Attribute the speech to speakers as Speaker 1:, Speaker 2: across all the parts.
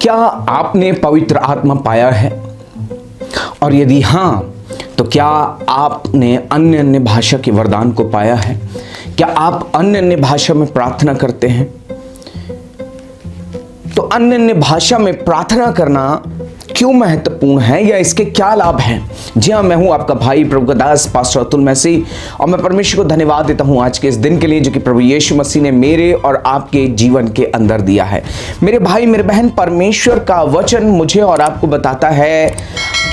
Speaker 1: क्या आपने पवित्र आत्मा पाया है? और यदि हाँ, तो क्या आपने अन्य अन्य भाषा के वरदान को पाया है? क्या आप अन्य अन्य भाषा में प्रार्थना करते हैं? तो अन्य अन्य भाषा में प्रार्थना करना क्यों महत्वपूर्ण है या इसके क्या लाभ हैं? जी हाँ, मैं हूं आपका भाई प्रभु का दास पास्टर अतुल मसीह, और मैं परमेश्वर को धन्यवाद देता हूं आज के इस दिन के लिए जो कि प्रभु यीशु मसीह ने मेरे और आपके जीवन के अंदर दिया है। मेरे भाई मेरे बहन, परमेश्वर का वचन मुझे और आपको बताता है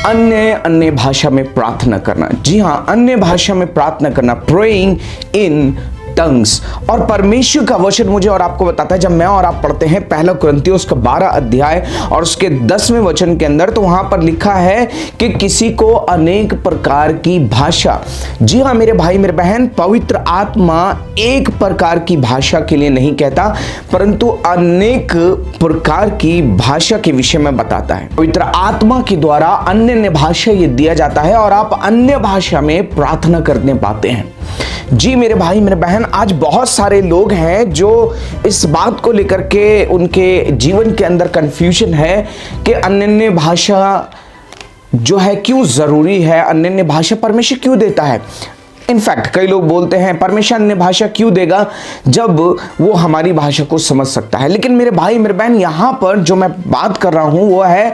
Speaker 1: अन्य अन्य भाषा में प्रार्थना करना। जी हाँ, अन्य भाषा में प्रार्थना करना, प्रेइंग इन टंग्स। और परमेश्वर का वचन मुझे और आपको बताता है, जब मैं और आप पढ़ते हैं पहला कुरिन्थियों उसका 12 अध्याय और उसके 10वें वचन के अंदर, तो वहां पर लिखा है कि किसी को अनेक प्रकार की भाषा। जी हाँ मेरे भाई मेरे बहन, पवित्र आत्मा एक प्रकार की भाषा के लिए नहीं कहता, परंतु अनेक प्रकार की भाषा के विषय में बताता है। पवित्र आत्मा के द्वारा अन्य अन्य भाषा ये दिया जाता है और आप अन्य भाषा में प्रार्थना करने पाते हैं। जी मेरे भाई मेरे बहन, आज बहुत सारे लोग हैं जो इस बात को लेकर के उनके जीवन के अंदर कंफ्यूजन है कि अन्य अन्य भाषा जो है क्यों जरूरी है, अन्य अन्य भाषा परमेश्वर क्यों देता है। इनफैक्ट कई लोग बोलते हैं परमेश्वर अन्य भाषा क्यों देगा जब वो हमारी भाषा को समझ सकता है। लेकिन मेरे भाई मेरे बहन, यहां पर जो मैं बात कर रहा हूं वो है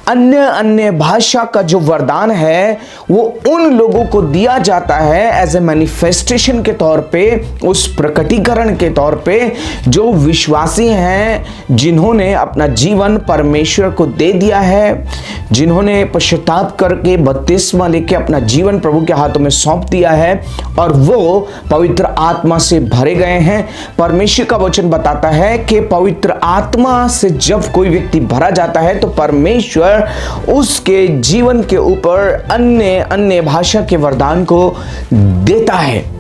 Speaker 1: अन्य अन्य भाषा का जो वरदान है वो उन लोगों को दिया जाता है एज ए मैनिफेस्टेशन के तौर पे, उस प्रकटीकरण के तौर पे, जो विश्वासी हैं, जिन्होंने अपना जीवन परमेश्वर को दे दिया है, जिन्होंने पश्चाताप करके बपतिस्मा लेके अपना जीवन प्रभु के हाथों में सौंप दिया है और वो पवित्र आत्मा से भरे गए हैं। परमेश्वर का वचन बताता है कि पवित्र आत्मा से जब कोई व्यक्ति भरा जाता है तो परमेश्वर उसके जीवन के ऊपर अन्य अन्य भाषा के वरदान को देता है।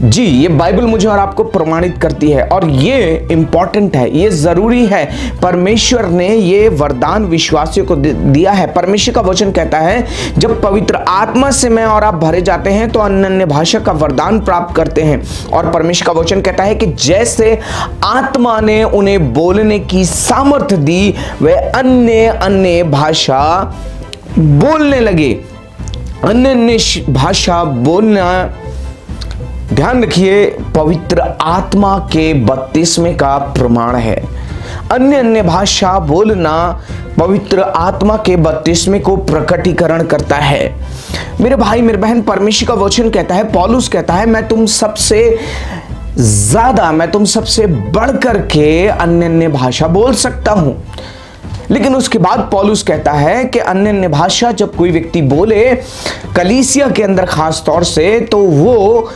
Speaker 1: जी, ये बाइबल मुझे और आपको प्रमाणित करती है और ये इंपॉर्टेंट है, ये जरूरी है। परमेश्वर ने ये वरदान विश्वासियों को दिया है। परमेश्वर का वचन कहता है जब पवित्र आत्मा से मैं और आप भरे जाते हैं तो अन्य अन्य भाषा का वरदान प्राप्त करते हैं। और परमेश्वर का वचन कहता है कि जैसे आत्मा ने उन्हें बोलने की सामर्थ्य दी, वे अन्य अन्य भाषा बोलने लगे। अन्य अन्य भाषा बोलना, ध्यान रखिए, पवित्र आत्मा के बपतिस्मे का प्रमाण है। अन्य अन्य भाषा बोलना पवित्र आत्मा के बपतिस्मे को प्रकटीकरण करता है। मेरे भाई मेरे बहन, परमेश्वर का वचन कहता है, पौलुस कहता है, मैं तुम सबसे ज्यादा, मैं तुम सबसे बढ़कर के अन्य अन्य भाषा बोल सकता हूं। लेकिन उसके बाद पौलुस कहता है कि अन्य अन्य भाषा जब कोई व्यक्ति बोले कलीसिया के अंदर खास तौर से, तो वो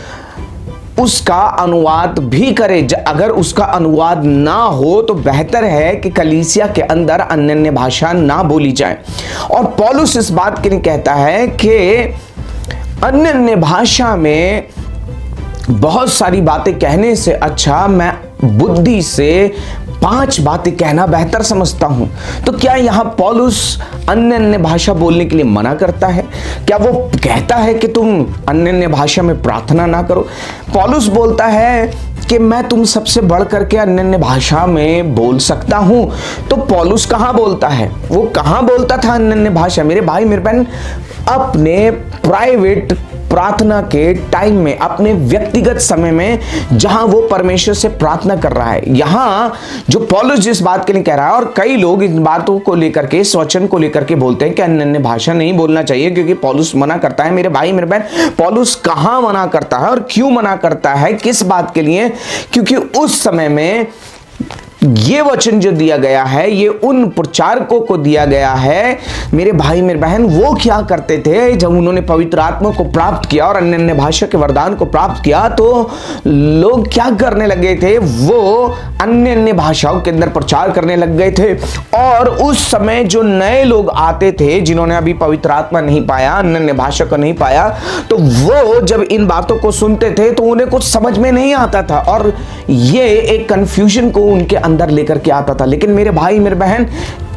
Speaker 1: उसका अनुवाद भी करे। अगर उसका अनुवाद ना हो तो बेहतर है कि कलीसिया के अंदर अन्य अन्य भाषा ना बोली जाए। और पौलुस इस बात के लिए कहता है कि अन्य अन्य भाषा में बहुत सारी बातें कहने से अच्छा मैं बुद्धि से 5 बातें कहना बेहतर समझता हूं। तो क्या यहां पौलुस अन्य अन्य भाषा बोलने के लिए मना करता है? क्या वो कहता है कि तुम अन्य अन्य भाषा में प्रार्थना ना करो? पौलुस बोलता है कि मैं तुम सबसे बढ़ करके अन्य अन्य भाषा में बोल सकता हूं। तो पौलुस कहां बोलता है? वो कहां बोलता था अन्य अन्य भाषा? मेरे भाई मेरे बहन, अपने प्राइवेट प्रार्थना के टाइम में, अपने व्यक्तिगत समय में, जहां वो परमेश्वर से प्रार्थना कर रहा है। यहां जो पौलुस जिस बात के लिए कह रहा है, और कई लोग इन बातों को लेकर के, इस वचन को लेकर के बोलते हैं कि अन्य अन्य भाषा नहीं बोलना चाहिए क्योंकि पौलुस मना करता है। मेरे भाई मेरे बहन, पौलुस कहां मना करता है और क्यों मना करता है, किस बात के लिए? क्योंकि उस समय में ये वचन जो दिया गया है ये उन प्रचारकों को दिया गया है। मेरे भाई मेरे बहन, वो क्या करते थे जब उन्होंने पवित्र आत्मा को प्राप्त किया और अन्य अन्य भाषा के वरदान को प्राप्त किया, तो लोग क्या करने लगे थे? वो अन्य अन्य भाषाओं के अंदर प्रचार करने लग गए थे। और उस समय जो नए लोग आते थे जिन्होंने अभी पवित्र आत्मा नहीं पाया, अन्य अन्य भाषा को नहीं पाया, तो वो जब इन बातों को सुनते थे तो उन्हें कुछ समझ में नहीं आता था और ये एक कंफ्यूजन को उनके अंदर लेकर के आता था। लेकिन मेरे भाई मेरे बहन,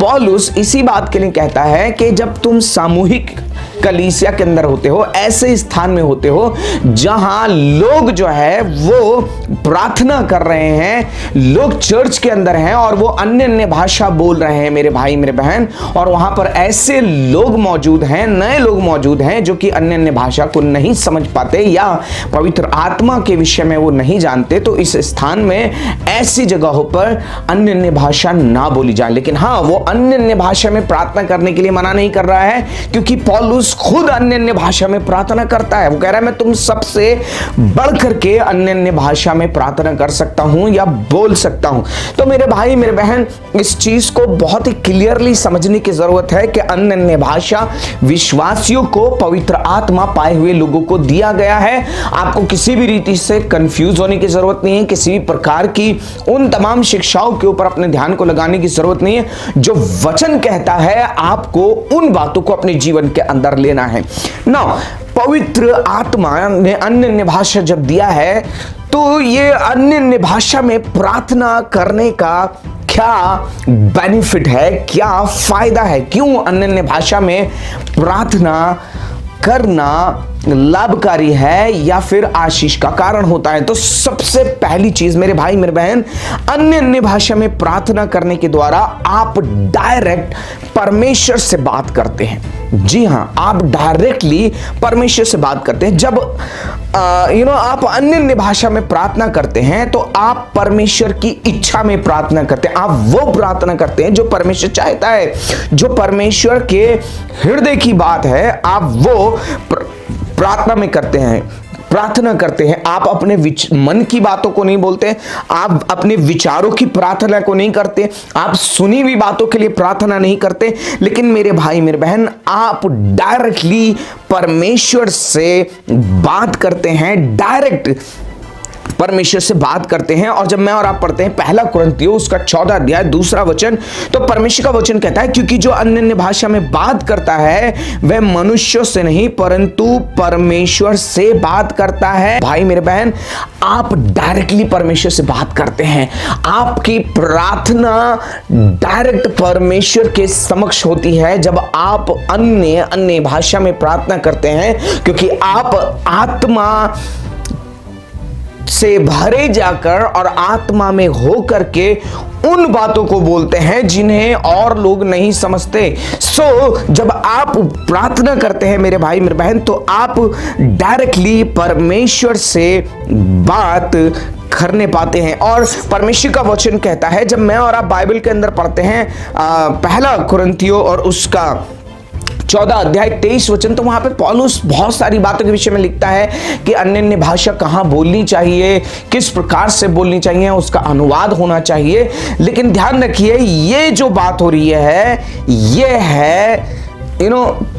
Speaker 1: पौलुस इसी बात के लिए कहता है कि जब तुम सामूहिक कलीसिया के अंदर होते हो, ऐसे स्थान में होते हो जहां लोग जो है वो प्रार्थना कर रहे हैं, लोग चर्च के अंदर हैं और वो अन्य अन्य भाषा बोल रहे हैं मेरे भाई मेरे बहन, और वहां पर ऐसे लोग मौजूद हैं, नए लोग मौजूद हैं जो कि अन्य अन्य भाषा को नहीं समझ पाते या पवित्र आत्मा के विषय में वो नहीं जानते, तो इस स्थान में ऐसी जगहों पर अन्य अन्य भाषा ना बोली जाए। लेकिन हाँ, वो अन्य अन्य भाषा में प्रार्थना करने के लिए मना नहीं कर रहा है, क्योंकि पौलुस खुद अन्य अन्य भाषा में प्रार्थना करता है। वो कह रहा है मैं तुम सबसे बढ़ करके अन्य अन्य भाषा में प्रार्थना कर सकता हूं या बोल सकता हूं। तो मेरे भाई मेरे बहन, इस चीज को बहुत ही क्लियरली समझने की जरूरत है कि अन्य अन्य भाषा विश्वासियों को पवित्र आत्मा पाए हुए लोगों को दिया गया है। आपको किसी भी रीति से कंफ्यूज होने की जरूरत नहीं है, किसी भी प्रकार की उन तमाम शिक्षाओं के ऊपर अपने ध्यान को लगाने की जरूरत नहीं है। जो वचन कहता है आपको उन बातों को अपने जीवन के अंदर लेना है ना। पवित्र आत्मा ने अन्य अन्य भाषा जब दिया है तो ये अन्य अन्य भाषा में प्रार्थना करने का क्या बेनिफिट है, क्या फायदा है, क्यों अन्य अन्य भाषा में प्रार्थना करना लाभकारी है या फिर आशीष का कारण होता है। तो सबसे पहली चीज मेरे भाई मेरे बहन, अन्य अन्य भाषा में प्रार्थना करने के द्वारा आप डायरेक्ट परमेश्वर से बात करते हैं। जी हां, आप डायरेक्टली परमेश्वर से बात करते हैं। जब आप अन्य अन्य भाषा में प्रार्थना करते हैं तो आप परमेश्वर की इच्छा में प्रार्थना करते हैं। आप वो प्रार्थना करते हैं जो परमेश्वर चाहता है, जो परमेश्वर के हृदय की बात है, आप वो प्रार्थना में करते हैं, प्रार्थना करते हैं। आप अपने मन की बातों को नहीं बोलते, आप अपने विचारों की प्रार्थना को नहीं करते, आप सुनी हुई बातों के लिए प्रार्थना नहीं करते, लेकिन मेरे भाई मेरे बहन, आप डायरेक्टली परमेश्वर से बात करते हैं, डायरेक्ट परमेश्वर से बात करते हैं। और जब मैं और आप पढ़ते हैं पहला कुरिन्थियों उसका 14 अध्याय 2 वचन, तो परमेश्वर का वचन कहता है क्योंकि जो अन्य अन्य भाषा में बात करता है वह मनुष्यों से नहीं परंतु परमेश्वर से बात करता है। भाई मेरे बहन, आप डायरेक्टली परमेश्वर से बात करते हैं। आपकी प्रार्थना डायरेक्ट परमेश्वर के समक्ष होती है जब आप अन्य अन्य भाषा में प्रार्थना करते हैं, क्योंकि आप आत्मा से भरे जाकर और आत्मा में होकर के उन बातों को बोलते हैं जिन्हें और लोग नहीं समझते। जब आप प्रार्थना करते हैं मेरे भाई मेरे बहन, तो आप डायरेक्टली परमेश्वर से बात करने पाते हैं। और परमेश्वर का वचन कहता है, जब मैं और आप बाइबल के अंदर पढ़ते हैं पहला कुरिन्थियों और उसका 14 अध्याय 23 वचन, तो वहां पे पौलुस बहुत सारी बातों के विषय में लिखता है कि अन्य अन्य भाषा कहां बोलनी चाहिए, किस प्रकार से बोलनी चाहिए, उसका अनुवाद होना चाहिए। लेकिन ध्यान रखिए, ये जो बात हो रही है ये है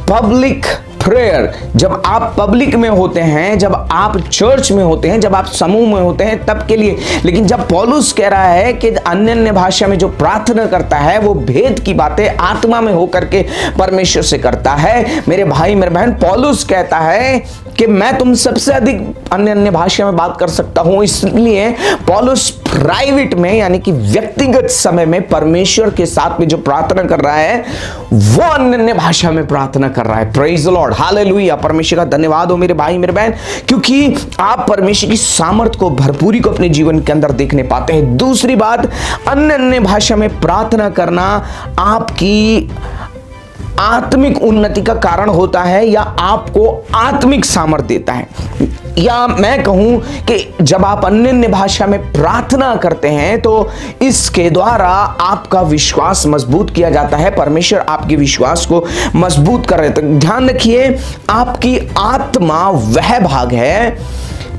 Speaker 1: पब्लिक प्रेयर। जब आप पब्लिक में होते हैं, जब आप चर्च में होते हैं, जब आप समूह में होते हैं, तब के लिए। लेकिन जब पौलुस कह रहा है कि अन्य अन्य भाषा में जो प्रार्थना करता है वो भेद की बातें आत्मा में होकर के परमेश्वर से करता है, मेरे भाई मेरे बहन, पौलुस कहता है कि मैं तुम सबसे अधिक अन्य अन्य भाषा में बात कर सकता हूं। इसलिए पौलुस प्राइवेट में यानी कि व्यक्तिगत समय में परमेश्वर के साथ में जो प्रार्थना कर रहा है वो अन्य अन्य भाषा में प्रार्थना कर रहा है। Praise the Lord, hallelujah. परमेश्वर का धन्यवाद हो मेरे भाई मेरे बहन, क्योंकि आप परमेश्वर की सामर्थ्य को, भरपूरी को अपने जीवन के अंदर देखने पाते हैं। दूसरी बात, अन्य अन्य भाषा में प्रार्थना करना आपकी आत्मिक उन्नति का कारण होता है या आपको आत्मिक सामर्थ्य देता है। या मैं कहूं कि जब आप अन्य अन्य भाषा में प्रार्थना करते हैं तो इसके द्वारा आपका विश्वास मजबूत किया जाता है, परमेश्वर आपके विश्वास को मजबूत कर रहे हैं। ध्यान रखिए, आपकी आत्मा वह भाग है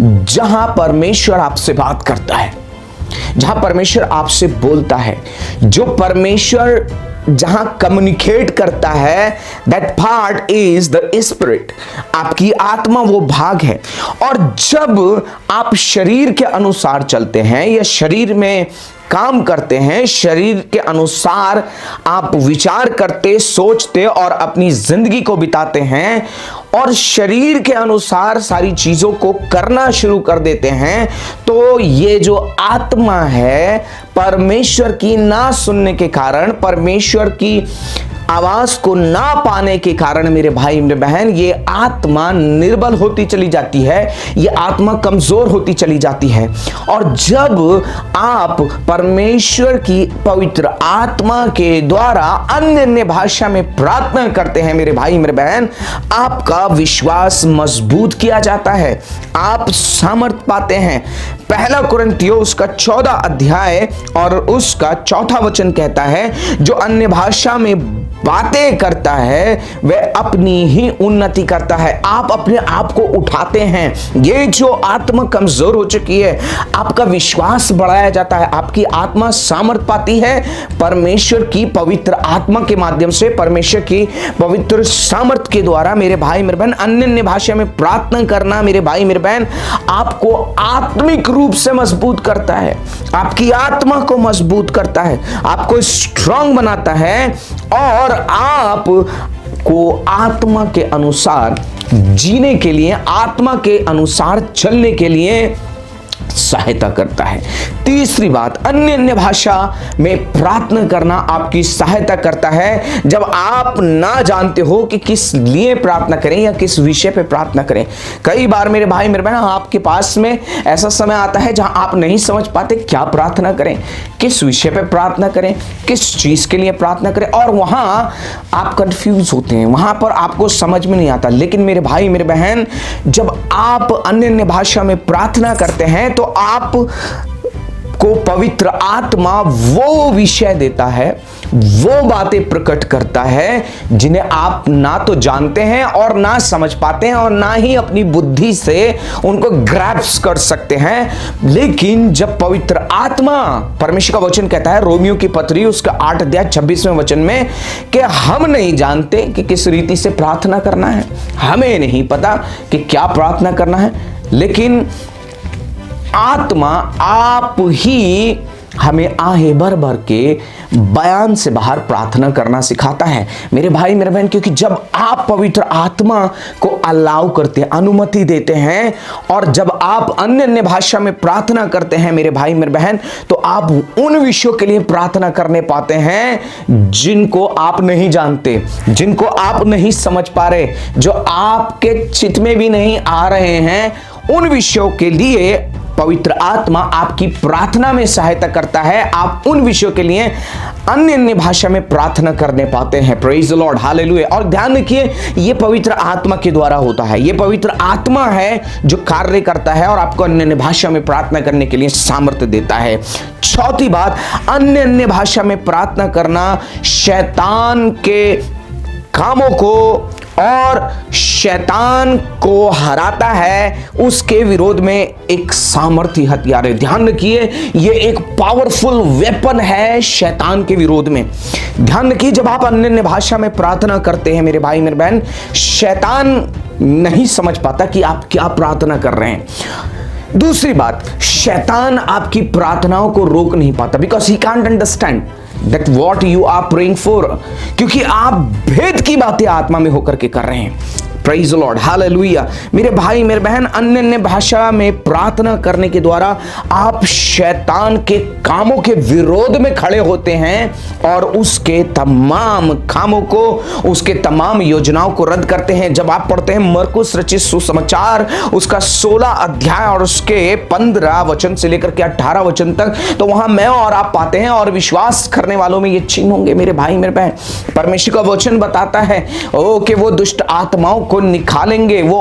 Speaker 1: जहां परमेश्वर आपसे बात करता है, जहां परमेश्वर आपसे बोलता है, जो परमेश्वर जहां कम्युनिकेट करता है, that part is the spirit. आपकी आत्मा वो भाग है। और जब आप शरीर के अनुसार चलते हैं या शरीर में काम करते हैं, शरीर के अनुसार आप विचार करते, सोचते और अपनी जिंदगी को बिताते हैं और शरीर के अनुसार सारी चीजों को करना शुरू कर देते हैं, तो ये जो आत्मा है परमेश्वर की ना सुनने के कारण, परमेश्वर की आवाज को ना पाने के कारण मेरे भाई मेरे बहन ये आत्मा निर्बल होती चली जाती है, ये आत्मा कमजोर होती चली जाती है। और जब आप परमेश्वर की पवित्र आत्मा के द्वारा अन्य अन्य भाषा में प्रार्थना करते हैं मेरे भाई मेरे बहन, आपका विश्वास मजबूत किया जाता है, आप सामर्थ पाते हैं। पहला कुरिन्थियों उसका 14 अध्याय और उसका 4 वचन कहता है, जो अन्य भाषा में बातें करता है वह अपनी ही उन्नति करता है। आप अपने आप को उठाते हैं। ये जो आत्मा कमजोर हो चुकी है, आपका विश्वास बढ़ाया जाता है, आपकी आत्मा सामर्थ पाती है परमेश्वर की पवित्र आत्मा के माध्यम से, परमेश्वर की पवित्र सामर्थ के द्वारा। मेरे भाई मेरे बहन, अन्य अन्य भाषा में प्रार्थना करना मेरे भाई मेरे बहन आपको आत्मिक रूप से मजबूत करता है, आपकी आत्मा को मजबूत करता है, आपको स्ट्रांग बनाता है और आप को आत्मा के अनुसार जीने के लिए, आत्मा के अनुसार चलने के लिए सहायता करता है। तीसरी बात, अन्य अन्य भाषा में प्रार्थना करना आपकी सहायता करता है जब आप ना जानते हो कि किस लिए प्रार्थना करें या किस विषय पे प्रार्थना करें। कई बार मेरे भाई मेरे बहन आपके पास में ऐसा समय आता है जहां आप नहीं समझ पाते क्या प्रार्थना करें, किस विषय पे प्रार्थना करें, किस चीज के लिए प्रार्थना करें, और वहां आप कंफ्यूज होते हैं, वहां पर आपको समझ में नहीं आता। लेकिन मेरे भाई मेरे बहन, जब आप अन्य अन्य भाषा में प्रार्थना करते हैं तो आप को पवित्र आत्मा वो विषय देता है, वो बातें प्रकट करता है जिन्हें आप ना तो जानते हैं और ना समझ पाते हैं और ना ही अपनी बुद्धि से उनको ग्रैप्स कर सकते हैं। लेकिन जब पवित्र आत्मा, परमेश्वर का वचन कहता है रोमियो की पत्री उसका 8 अध्याय 26वें वचन में कि हम नहीं जानते कि किस रीति से प्रार्थना करना है, हमें नहीं पता कि क्या प्रार्थना करना है, लेकिन आत्मा आप ही हमें आहे भर भर के बयान से बाहर प्रार्थना करना सिखाता है मेरे भाई मेरे बहन। क्योंकि जब आप पवित्र आत्मा को अलाउ करते हैं, अनुमति देते हैं, और जब आप अन्य अन्य भाषा में प्रार्थना करते हैं मेरे भाई मेरे बहन, तो आप उन विषयों के लिए प्रार्थना करने पाते हैं जिनको आप नहीं जानते, जिनको आप नहीं समझ पा रहे, जो आपके चित्त में भी नहीं आ रहे हैं। उन विषयों के लिए पवित्र आत्मा आपकी प्रार्थना में सहायता करता है, आप उन विषयों के लिए अन्य अन्य भाषा में प्रार्थना करने पाते हैं। Praise the Lord, hallelujah. और ध्यान रखिए, ये पवित्र आत्मा के द्वारा होता है, ये पवित्र आत्मा है जो कार्य करता है और आपको अन्य अन्य भाषा में प्रार्थना करने के लिए सामर्थ्य देता है। चौथी बात, अन्य अन्य भाषा में प्रार्थना करना शैतान के कामों को और शैतान को हराता है, उसके विरोध में एक सामर्थ्य हथियार है। ध्यान रखिए, ये एक पावरफुल वेपन है शैतान के विरोध में। ध्यान रखिए, जब आप अन्य अन्य भाषा में प्रार्थना करते हैं मेरे भाई मेरे बहन, शैतान नहीं समझ पाता कि आप क्या प्रार्थना कर रहे हैं। दूसरी बात, शैतान आपकी प्रार्थनाओं को रोक नहीं पाता, because he can't understand that what you are praying for, क्योंकि आप भेद की बातें आत्मा में होकर के कर रहे हैं। Praise the Lord, hallelujah. मेरे भाई मेरे बहन, अन्य अन्य भाषा में प्रार्थना करने के द्वारा आप शैतान के कामों के विरोध में खड़े होते हैं और उसके तमाम कामों को, उसके तमाम योजनाओं को रद्द करते हैं। जब आप पढ़ते हैं मरकुस रचित सुसमाचार उसका 16 अध्याय और उसके 15 वचन से लेकर के 18 वचन तक, तो वहां मैं और आप पाते हैं, और विश्वास करने वालों में ये चिन्ह होंगे मेरे भाई मेरे बहन। परमेश्वर का वचन बताता है कि वो दुष्ट आत्माओं को निकालेंगे, वो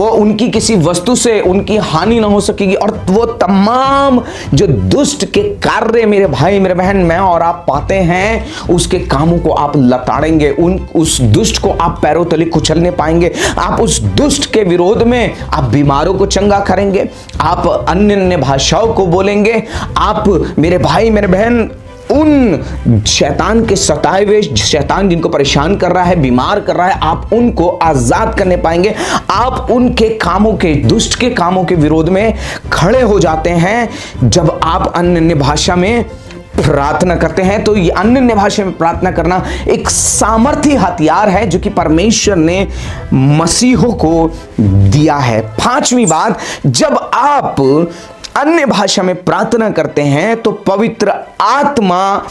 Speaker 1: उनकी किसी वस्तु से उनकी हानि ना हो सकेगी, और वो तमाम जो दुष्ट के कार्य मेरे भाई मेरे बहन मैं और आप पाते हैं, उसके कामों को आप लताड़ेंगे, उस दुष्ट को आप पैरों तले कुचलने पाएंगे। आप उस दुष्ट के विरोध में आप बीमारों को चंगा करेंगे, आप अन्य अन्य भाषाओं को बोलेंगे, आप मेरे भाई मेरे बहन उन शैतान के सताए हुए, शैतान जिनको परेशान कर रहा है, बीमार कर रहा है, आप उनको आजाद करने पाएंगे। आप उनके कामों के, दुष्ट के कामों के विरोध में खड़े हो जाते हैं जब आप अन्य अन्य भाषा में प्रार्थना करते हैं। तो ये अन्य अन्य भाषा में प्रार्थना करना एक सामर्थ्य हथियार है जो कि परमेश्वर ने मसीहों को दिया है। पांचवी बात, जब आप अन्य भाषा में प्रार्थना करते हैं तो पवित्र आत्मा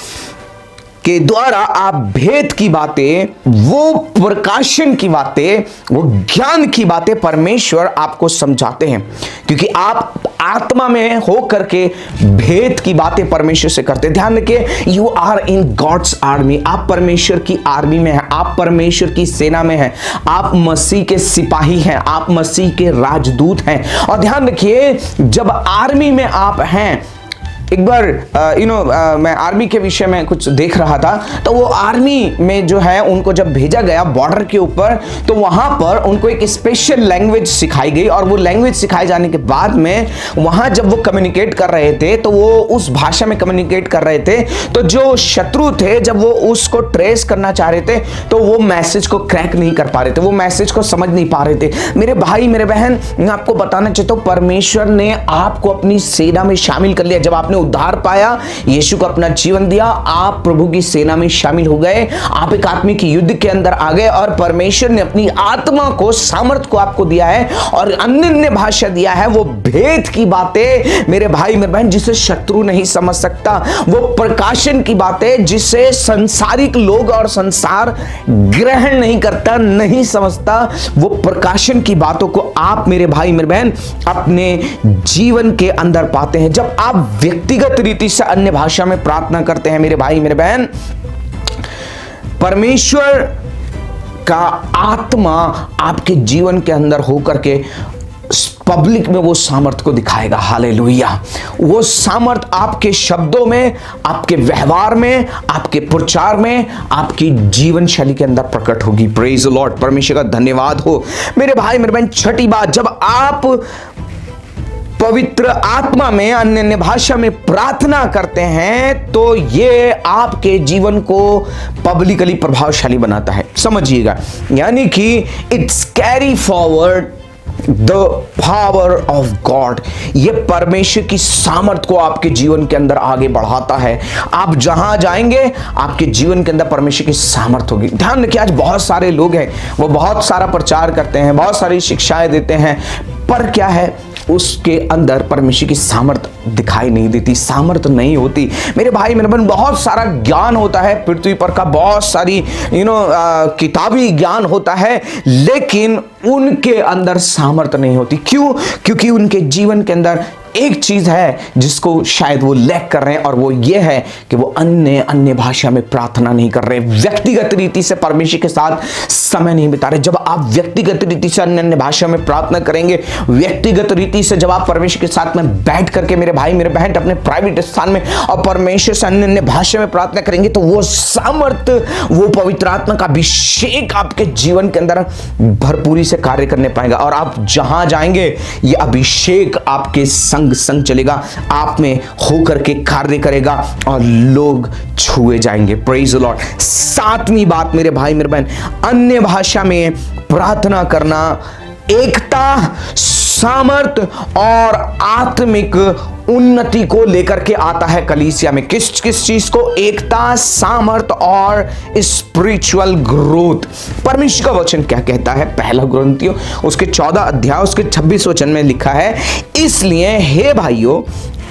Speaker 1: के द्वारा आप भेद की बातें, वो प्रकाशन की बातें, वो ज्ञान की बातें परमेश्वर आपको समझाते हैं, क्योंकि आप आत्मा में हो करके भेद की बातें परमेश्वर से करते हैं। ध्यान रखिए, you are in God's army, आप परमेश्वर की आर्मी में हैं, आप परमेश्वर की सेना में हैं, आप मसीह के सिपाही हैं, आप मसीह के राजदूत हैं। और ध्यान रखिए, जब आर्मी में आप हैं, एक बार मैं आर्मी के विषय में कुछ देख रहा था, तो वो आर्मी में जो है उनको जब भेजा गया बॉर्डर के ऊपर, तो वहां पर उनको एक स्पेशल लैंग्वेज सिखाई गई, और वो लैंग्वेज सिखाए जाने के बाद में वहां जब वो कम्युनिकेट कर रहे थे तो वो उस भाषा में कम्युनिकेट कर रहे थे। तो जो शत्रु थे, जब वो उसको ट्रेस करना चाह रहे थे तो वो मैसेज को क्रैक नहीं कर पा रहे थे, वो मैसेज को समझ नहीं पा रहे थे। मेरे भाई मेरे बहन, मैं आपको बताना चाहता हूं, परमेश्वर ने आपको अपनी सेना में शामिल कर लिया। जब आपने उद्धार पाया, यीशु को अपना जीवन दिया, आप प्रभु की सेना में शामिल हो गए, आप एक आत्मिक युद्ध के अंदर आ गए, और परमेश्वर ने अपनी आत्मा को, सामर्थ को आपको दिया है, और अन्य भाषा दिया है, वो भेद की बातें मेरे भाई मेरे बहन जिसे शत्रु नहीं समझ सकता, वो प्रकाशन की बातें जिसे संसारिक लोग और संसार ग्रहण नहीं करता, नहीं समझता, वो प्रकाशन की बातों को आप मेरे भाई मेरे बहन अपने जीवन के अंदर पाते हैं। जब आप व्यक्तिगत रीति से अन्य भाषा में प्रार्थना करते हैं मेरे भाई मेरे बहन, परमेश्वर का आत्मा आपके जीवन के अंदर होकर के पब्लिक में वो सामर्थ को दिखाएगा। हालेलुया। वो सामर्थ आपके शब्दों में, आपके व्यवहार में, आपके प्रचार में, आपकी जीवन शैली के अंदर प्रकट होगी। Praise the Lord. परमेश्वर का धन्यवाद हो मेरे भाई मेरे बहन। छठी बात, जब आप पवित्र आत्मा में अन्य भाषा में प्रार्थना करते हैं तो ये आपके जीवन को पब्लिकली प्रभावशाली बनाता है। समझिएगा, यानी कि it's carry forward the power of God. ये परमेश्वर की सामर्थ को आपके जीवन के अंदर आगे बढ़ाता है। आप जहां जाएंगे आपके जीवन के अंदर परमेश्वर की सामर्थ होगी। ध्यान रखिए, आज बहुत सारे लोग हैं, वो बहुत सारा प्रचार करते हैं, बहुत सारी शिक्षाएं देते हैं, पर क्या है, उसके अंदर परमेश्वर की सामर्थ दिखाई नहीं देती, सामर्थ नहीं होती। मेरे भाई मेरे बहन, बहुत सारा ज्ञान होता है पृथ्वी पर का, बहुत सारी किताबी ज्ञान होता है, लेकिन उनके अंदर सामर्थ नहीं होती। क्यों? क्योंकि उनके जीवन के अंदर एक चीज है जिसको शायद वो लैक कर रहे हैं, और वो ये है कि वो अन्य भाषा में प्रार्थना नहीं कर रहे, व्यक्तिगत रीति से परमेश्वर के साथ समय नहीं बिता रहे। जब आप व्यक्तिगत रीति से अन्य भाषा में प्रार्थना करेंगे, व्यक्तिगत रीति से जब आप परमेश्वर के साथ में बैठ करके मेरे भाई मेरे बहन अपने प्राइवेट स्थान में और परमेश्वर से अन्य भाषा में प्रार्थना करेंगे, तो वो सामर्थ, वो पवित्र आत्मा का अभिषेक आपके जीवन के अंदर भरपूरी से कार्य करने पाएगा, और आप जहां जाएंगे ये अभिषेक आपके संग चलेगा, आप में होकर के कार्य करेगा और लोग छुए जाएंगे। Praise the Lord. सातवीं बात मेरे भाई मेरे बहन, अन्य भाषा में प्रार्थना करना एकता, सामर्थ और आत्मिक उन्नति को लेकर के आता है कलीसिया में। किस किस चीज को? एकता, सामर्थ और स्पिरिचुअल ग्रोथ। परमेश्वर का वचन क्या कहता है? पहला कुरिन्थियों उसके 14 अध्याय उसके 26 वचन में लिखा है, इसलिए हे भाइयों,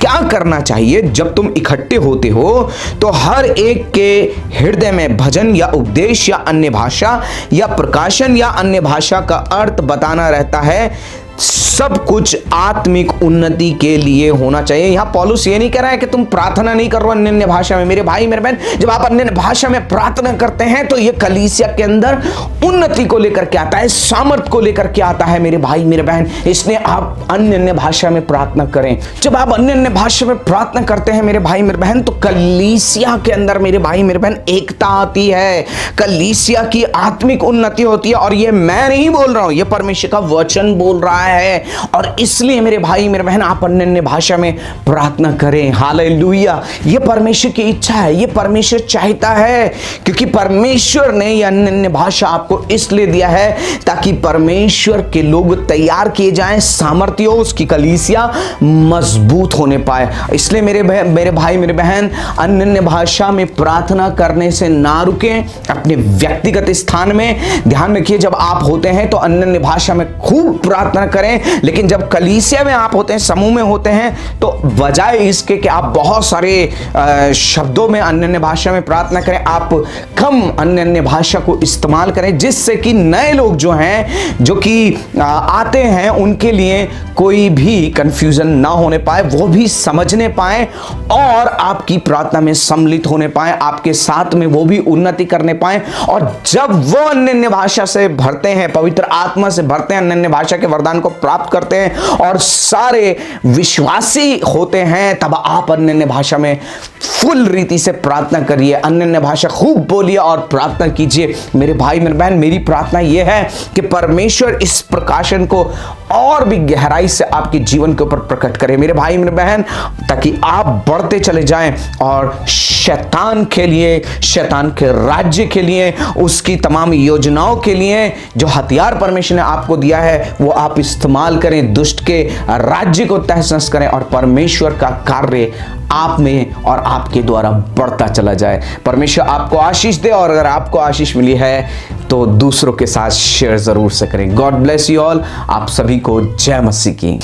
Speaker 1: क्या करना चाहिए? जब तुम इकट्ठे होते हो तो हर एक के हृदय में भजन या उपदेश या अन्य भाषा या प्रकाशन या अन्य भाषा का अर्थ बताना रहता है। सब कुछ आत्मिक उन्नति के लिए होना चाहिए। यहां पौलुस ये नहीं कह रहा है कि तुम प्रार्थना नहीं कर रहे हो अन्य भाषा में। मेरे भाई मेरे बहन, जब आप अन्य भाषा में प्रार्थना करते हैं तो ये कलीसिया के अंदर उन्नति को लेकर के आता है, सामर्थ को लेकर के आता है मेरे भाई मेरे बहन। इसलिए आप अन्य भाषा में प्रार्थना करें। जब आप अन्य भाषा में प्रार्थना करते हैं मेरे भाई मेरे बहन, तो कलीसिया के अंदर मेरे भाई मेरे बहन एकता आती है, कलीसिया की आत्मिक उन्नति होती है। और ये मैं नहीं बोल रहा हूं, ये परमेश्वर का वचन बोल रहा है। और इसलिए मेरे भाई मेरे बहन, आप अन्य भाषा में प्रार्थना करें। हालेलुया। ये परमेश्वर की इच्छा है, ये परमेश्वर चाहता है, क्योंकि परमेश्वर ने ये अन्य भाषा आपको इसलिए दिया है ताकि परमेश्वर के लोग तैयार किए जाएं, सामर्थ्य हो, उसकी कलीसिया मजबूत होने पाए। इसलिए मेरे भाई मेरे बहन, अन्य भाषा में प्रार्थना करने से ना रुकें। अपने व्यक्तिगत स्थान में ध्यान रखिए, जब आप होते हैं तो अन्य भाषा में खूब प्रार्थना करें, लेकिन जब कलीसिया में आप होते हैं, समूह में होते हैं, तो बजाय इसके कि आप बहुत सारे शब्दों में अन्य भाषा में प्रार्थना करें, आप कम अन्य भाषा को इस्तेमाल करें, जिससे कि नए लोग जो हैं, जो कि आते हैं, उनके लिए कोई भी कंफ्यूजन ना होने पाए, वो भी समझने पाए और आपकी प्रार्थना में सम्मिलित होने पाए, आपके साथ में वो भी उन्नति करने पाए। और जब वो अन्य भाषा से भरते हैं, पवित्र आत्मा से भरते हैं, अन्य भाषा के वरदान को प्राप्त करते हैं और सारे विश्वासी होते हैं, तब आप अन्य भाषा में फुल रीति से प्रार्थना करिए, अन्य भाषा खूब बोलिए और प्रार्थना कीजिए। मेरे भाई मेरे बहन, मेरी प्रार्थना यह है कि परमेश्वर इस प्रकाशन को और भी गहराई से आपके जीवन के ऊपर प्रकट करे मेरे भाई मेरे बहन, ताकि आप बढ़ते चले जाएं और शैतान के लिए, शैतान के राज्य के लिए, उसकी तमाम योजनाओं के लिए जो हथियार परमेश्वर ने आपको दिया है, वो आप इस्तेमाल करें, दुष्ट के राज्य को तहस नहस करें और परमेश्वर का कार्य आप में और आपके द्वारा बढ़ता चला जाए। परमेश्वर आपको आशीष दे, और अगर आपको आशीष मिली है तो दूसरों के साथ शेयर जरूर से करें। God bless you all. आप सभी को जय मसीह की।